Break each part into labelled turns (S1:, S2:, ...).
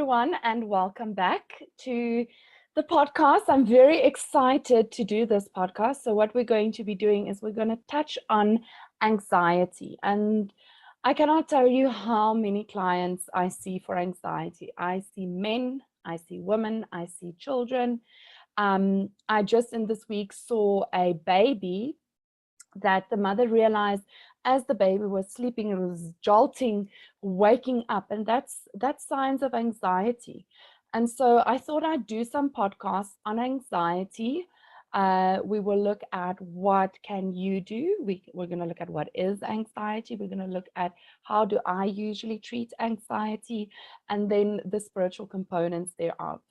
S1: everyone, and welcome back to the podcast. I'm very excited to do this podcast. So, what we're going to be doing is we're going to touch on anxiety. And I cannot tell you how many clients I see for anxiety. I see men, I see women, I see children. I just in this week saw a baby that the mother realized as the baby was sleeping, it was jolting, waking up, and that's signs of anxiety. And so I thought I'd do some podcasts on anxiety. We will look at what can you do. We're going to look at what is anxiety. We're going to look at how do I usually treat anxiety, and then the spiritual components thereof.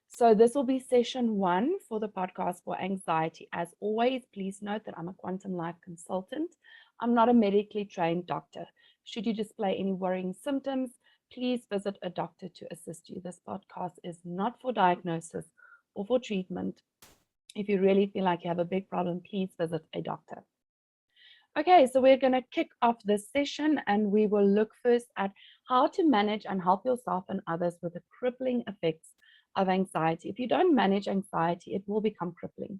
S1: So this will be session 1 for the podcast for anxiety. As always, please note that I'm a quantum life consultant. I'm not a medically trained doctor. Should you display any worrying symptoms, please visit a doctor to assist you. This podcast is not for diagnosis or for treatment. If you really feel like you have a big problem, please visit a doctor. Okay, so we're going to kick off this session, and we will look first at how to manage and help yourself and others with the crippling effects of anxiety. If you don't manage anxiety, it will become crippling.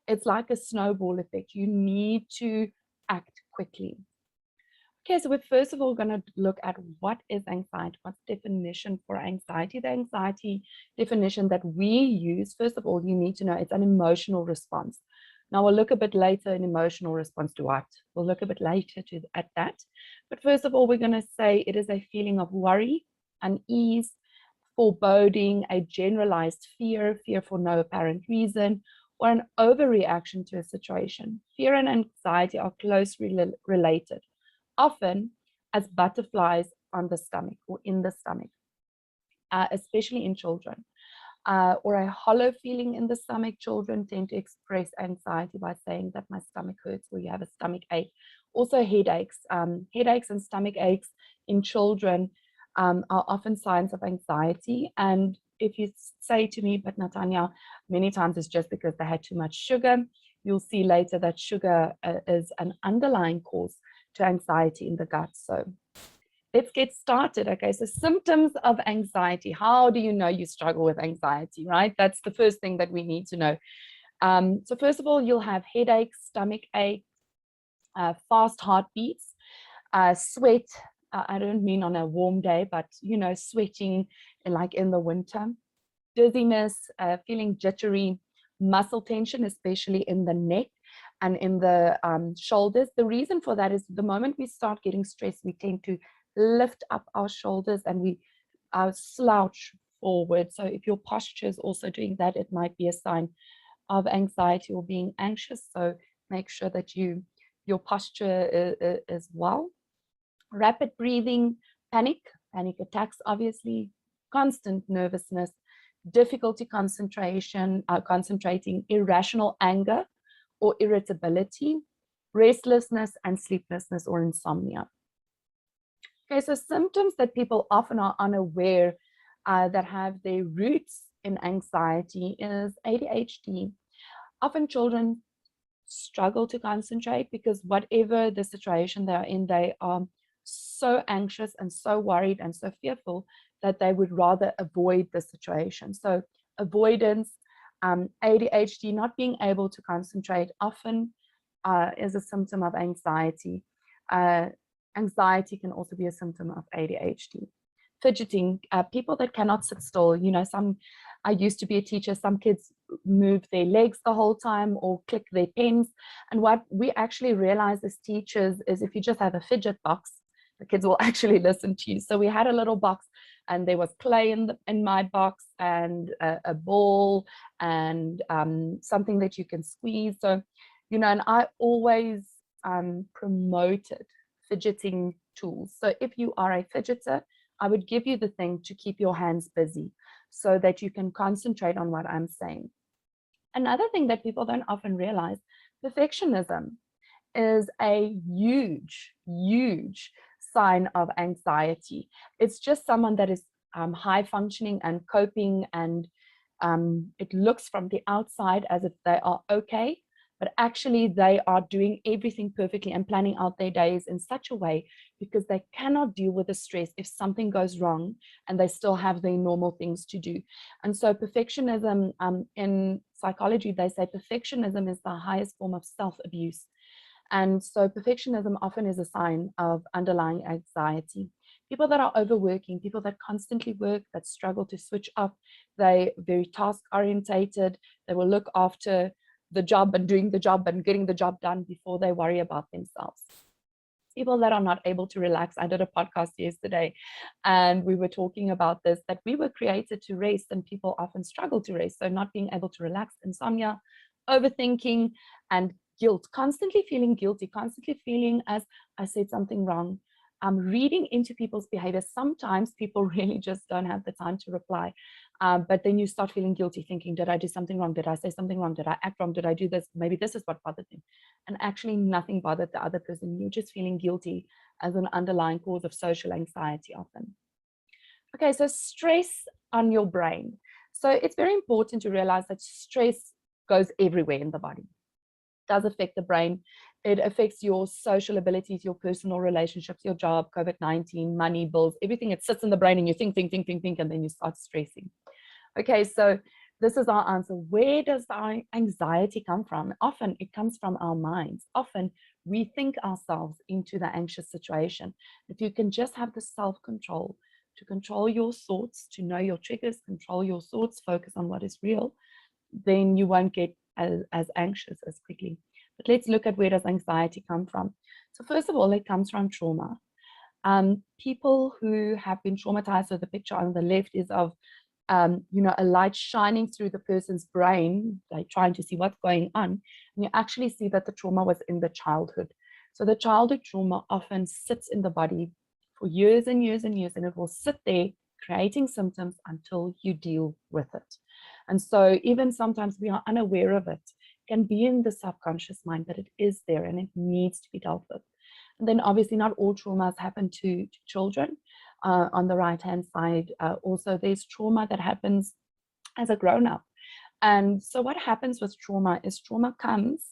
S1: It's like a snowball effect. You need to act quickly. Okay, so we're first of all going to look at what is anxiety, what's definition for anxiety. The anxiety definition that we use, first of all, you need to know it's an emotional response. Now we'll look a bit later in emotional response to what. We'll look a bit later at that. But first of all, we're going to say it is a feeling of worry, unease, foreboding, a generalized fear for no apparent reason, or an overreaction to a situation. Fear and anxiety are closely related, often as butterflies on the stomach or in the stomach, especially in children. Or a hollow feeling in the stomach. Children tend to express anxiety by saying that my stomach hurts, or you have a stomach ache. Also headaches. Headaches and stomach aches in children are often signs of anxiety. And if you say to me, but Natanya, many times it's just because they had too much sugar, you'll see later that sugar is an underlying cause to anxiety in the gut. So let's get started. Okay, so symptoms of anxiety. How do you know you struggle with anxiety, right? That's the first thing that we need to know. So first of all, you'll have headaches, stomach ache, fast heartbeats, sweat. I don't mean on a warm day, but, sweating like in the winter, dizziness, feeling jittery, muscle tension, especially in the neck and in the shoulders. The reason for that is the moment we start getting stressed, we tend to lift up our shoulders and we slouch forward. So if your posture is also doing that, it might be a sign of anxiety or being anxious. So make sure that your posture is well. Rapid breathing, panic attacks, obviously, constant nervousness, difficulty concentrating, irrational anger or irritability, restlessness and sleeplessness or insomnia. Okay, so symptoms that people often are unaware that have their roots in anxiety is ADHD. Often children struggle to concentrate because whatever the situation they're in, they are so anxious and so worried and so fearful that they would rather avoid the situation. So avoidance, ADHD, not being able to concentrate often is a symptom of anxiety. Anxiety can also be a symptom of ADHD. Fidgeting, people that cannot sit still, I used to be a teacher, some kids move their legs the whole time or click their pens. And what we actually realized as teachers is if you just have a fidget box, the kids will actually listen to you. So we had a little box and there was clay in my box and a ball and something that you can squeeze. So, and I always promoted fidgeting tools. So if you are a fidgeter, I would give you the thing to keep your hands busy so that you can concentrate on what I'm saying. Another thing that people don't often realize, perfectionism is a huge, huge sign of anxiety. It's just someone that is high functioning and coping, and it looks from the outside as if they are okay, but actually they are doing everything perfectly and planning out their days in such a way because they cannot deal with the stress if something goes wrong and they still have their normal things to do. And so perfectionism, in psychology, they say perfectionism is the highest form of self-abuse. And so perfectionism often is a sign of underlying anxiety. People that are overworking, people that constantly work, that struggle to switch off, they very task orientated, they will look after the job and doing the job and getting the job done before they worry about themselves. People that are not able to relax. I did a podcast yesterday and we were talking about this, that we were created to rest and people often struggle to rest. So not being able to relax, insomnia, overthinking, and guilt, constantly feeling guilty, constantly feeling as I said something wrong. Reading into people's behavior. Sometimes people really just don't have the time to reply. But then you start feeling guilty, thinking, did I do something wrong? Did I say something wrong? Did I act wrong? Did I do this? Maybe this is what bothered them. And actually nothing bothered the other person. You're just feeling guilty as an underlying cause of social anxiety often. Okay, so stress on your brain. So it's very important to realize that stress goes everywhere in the body. It does affect the brain. It affects your social abilities, your personal relationships, your job, COVID-19, money, bills, everything. It sits in the brain and you think, and then you start stressing. Okay, so this is our answer. Where does our anxiety come from? Often it comes from our minds. Often we think ourselves into the anxious situation. If you can just have the self-control to control your thoughts, to know your triggers, control your thoughts, focus on what is real, then you won't get as anxious as quickly. But let's look at where does anxiety come from. So first of all, it comes from trauma. People who have been traumatized, so the picture on the left is of a light shining through the person's brain, like trying to see what's going on. And you actually see that the trauma was in the childhood. So the childhood trauma often sits in the body for years and years and years, and it will sit there creating symptoms until you deal with it. And so even sometimes we are unaware of it. It can be in the subconscious mind, but it is there and it needs to be dealt with. And then obviously not all traumas happen to children. On the right hand side, also there's trauma that happens as a grown-up. And so what happens with trauma is trauma comes,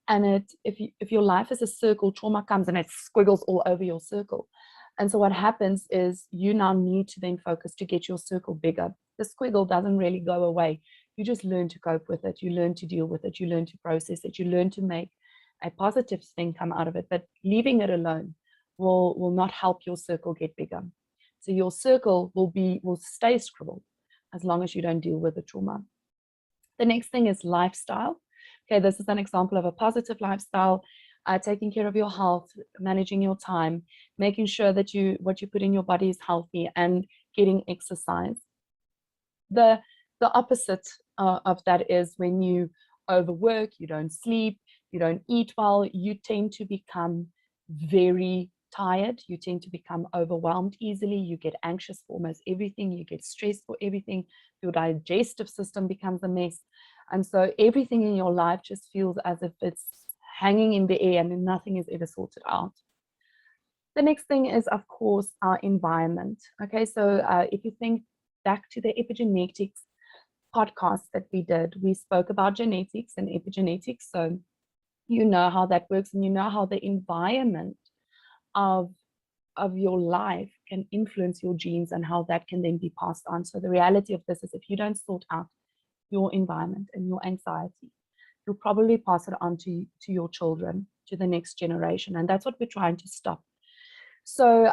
S1: and if your life is a circle, trauma comes and it squiggles all over your circle. And so what happens is you now need to then focus to get your circle bigger. The squiggle doesn't really go away. You just learn to cope with it. You learn to deal with it. You learn to process it. You learn to make a positive thing come out of it. But leaving it alone will not help your circle get bigger. So your circle will stay scribbled as long as you don't deal with the trauma. The next thing is lifestyle. Okay, this is an example of a positive lifestyle, taking care of your health, managing your time, making sure that what you put in your body is healthy, and getting exercise. The opposite of that is when you overwork, you don't sleep, you don't eat well, you tend to become very tired, you tend to become overwhelmed easily, you get anxious for almost everything, you get stressed for everything, your digestive system becomes a mess. And so everything in your life just feels as if it's hanging in the air and nothing is ever sorted out. The next thing is, of course, our environment. Okay, so if you think back to the epigenetics podcast that we did, we spoke about genetics and epigenetics. So you know how that works, and you know how the environment of your life can influence your genes and how that can then be passed on. So the reality of this is, if you don't sort out your environment and your anxiety, you'll probably pass it on to your children, to the next generation. And that's what we're trying to stop. So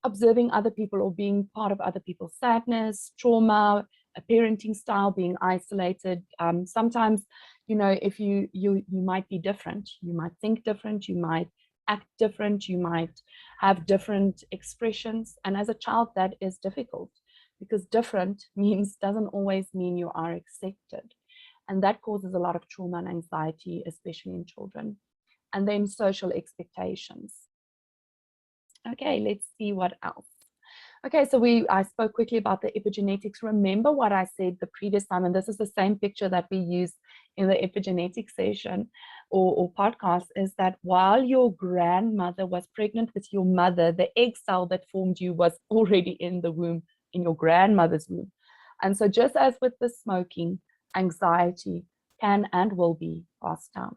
S1: observing other people or being part of other people's sadness, trauma, a parenting style, being isolated. Sometimes, if you might be different, you might think different, you might act different, you might have different expressions. And as a child, that is difficult, because different doesn't always mean you are accepted. And that causes a lot of trauma and anxiety, especially in children. And then social expectations. Okay, let's see what else. Okay, so I spoke quickly about the epigenetics. Remember what I said the previous time, and this is the same picture that we used in the epigenetics session or podcast, is that while your grandmother was pregnant with your mother, the egg cell that formed you was already in the womb, in your grandmother's womb. And so just as with the smoking, anxiety can and will be passed down.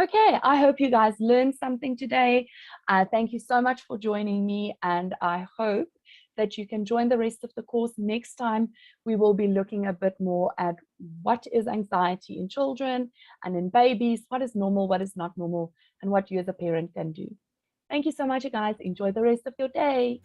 S1: Okay, I hope you guys learned something today. Thank you so much for joining me, and I hope that you can join the rest of the course. Next time, we will be looking a bit more at what is anxiety in children and in babies, what is normal, what is not normal, and what you as a parent can do. Thank you so much, you guys. Enjoy the rest of your day.